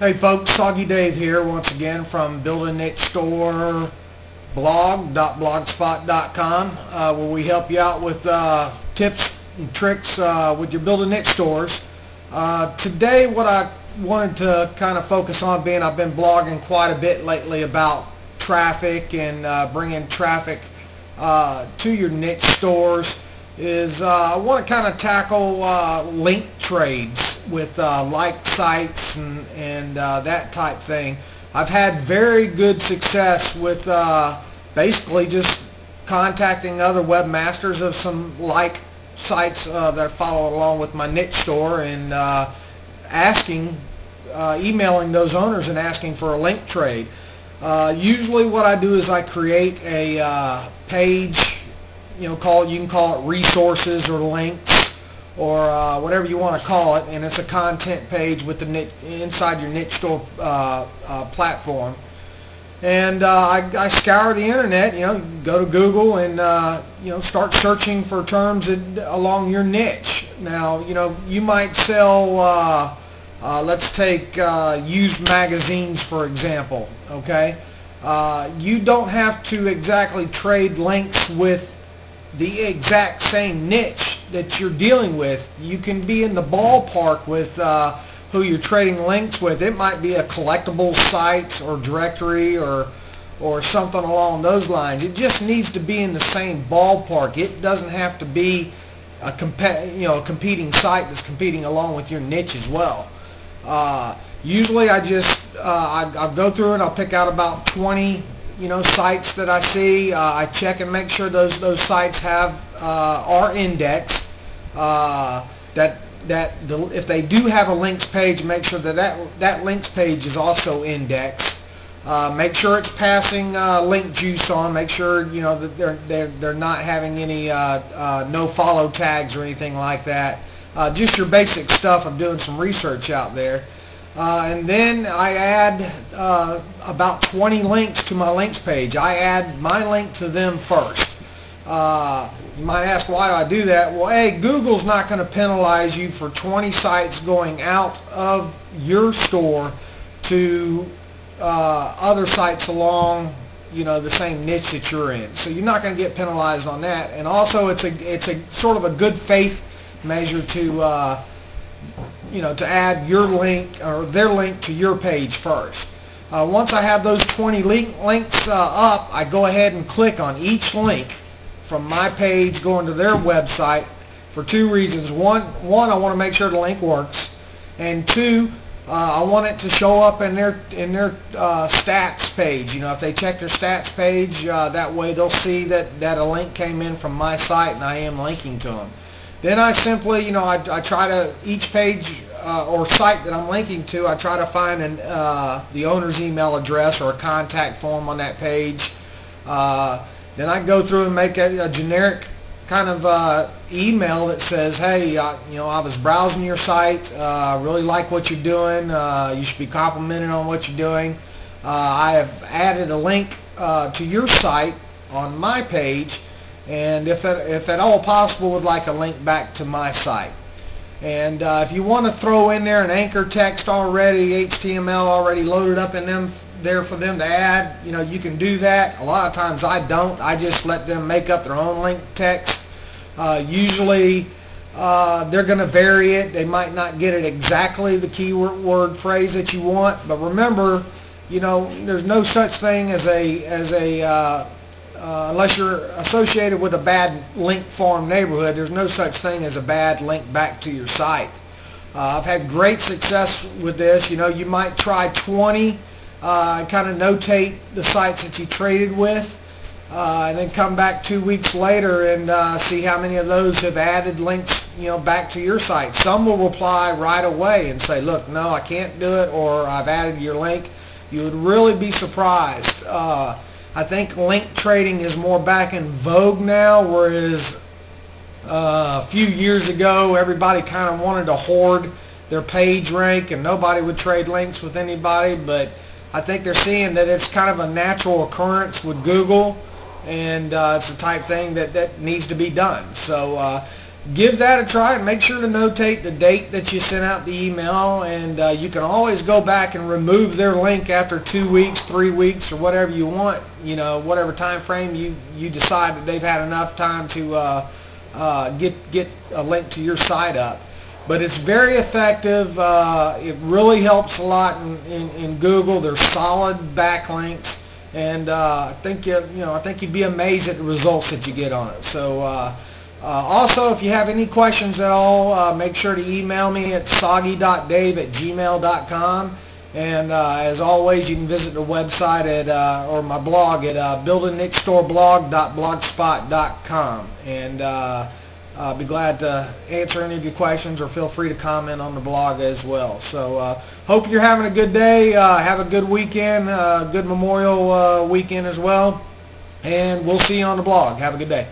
Hey folks, Soggy Dave here once again from Build a Niche Store blog.blogspot.com where we help you out with tips and tricks with your Build a Niche stores. Today what I wanted to kind of focus on, being I've been blogging quite a bit lately about traffic and bringing traffic to your niche stores, is I want to kind of tackle link trades with like sites and that type thing. I've had very good success with basically just contacting other webmasters of some like sites that follow along with my niche store and emailing those owners and asking for a link trade. Usually what I do is I create a page, you can call it resources or links or whatever you want to call it, and it's a content page with the inside your niche store platform. And I scour the internet, go to Google and start searching for terms along your niche. Now, you might sell let's take used magazines for example. Okay, you don't have to exactly trade links with the exact same niche that you're dealing with. You can be in the ballpark with who you're trading links with. It might be a collectibles site or directory or something along those lines. It just needs to be in the same ballpark. It doesn't have to be a competing site that's competing along with your niche as well. Usually I just I'll go through and I'll pick out about 20 sites that I see. I check and make sure those sites are indexed. If they do have a links page, make sure that links page is also indexed. Make sure it's passing link juice on. Make sure that they're not having any no follow tags or anything like that. Just your basic stuff of doing some research out there. And then I add about 20 links to my links page. I add my link to them first. You might ask, why do I do that? Well, A, Google's not going to penalize you for 20 sites going out of your store to other sites along the same niche that you're in. So you're not going to get penalized on that. And also it's a sort of a good faith measure to to add your link or their link to your page first. Once I have those 20 links up, I go ahead and click on each link from my page going to their website for two reasons. One, I want to make sure the link works, and two, I want it to show up in their stats page. If they check their stats page, that way they'll see that a link came in from my site and I am linking to them. Then I simply, I try to, each page or site that I'm linking to, I try to find the owner's email address or a contact form on that page. Then I go through and make a generic kind of email that says, hey, I was browsing your site, I really like what you're doing, you should be complimented on what you're doing. I have added a link to your site on my page, and if at all possible would like a link back to my site. And if you want to throw in there an anchor text already, HTML already loaded up in them there for them to add, you can do that. A lot of times I don't. I just let them make up their own link text. Usually they're going to vary it. They might not get it exactly the keyword phrase that you want, but remember, there's no such thing as unless you're associated with a bad link farm neighborhood, there's no such thing as a bad link back to your site. I've had great success with this. You might try 20 and kind of notate the sites that you traded with, and then come back 2 weeks later and see how many of those have added links back to your site. Some will reply right away and say, look, no, I can't do it, or I've added your link. You would really be surprised. I think link trading is more back in vogue now, whereas a few years ago everybody kind of wanted to hoard their page rank and nobody would trade links with anybody. But I think they're seeing that it's kind of a natural occurrence with Google, and it's the type thing that needs to be done. So give that a try, and make sure to notate the date that you sent out the email, and you can always go back and remove their link after 2 weeks, 3 weeks, or whatever you want, whatever time frame you decide that they've had enough time to get a link to your site up. But it's very effective. It really helps a lot in Google. They're solid backlinks, and I think you'd be amazed at the results that you get on it. So also, if you have any questions at all, make sure to email me at soggy.dave@gmail.com. And as always, you can visit the website or my blog at buildingnickstoreblog.blogspot.com. And I'll be glad to answer any of your questions, or feel free to comment on the blog as well. So hope you're having a good day. Have a good weekend, good Memorial weekend as well. And we'll see you on the blog. Have a good day.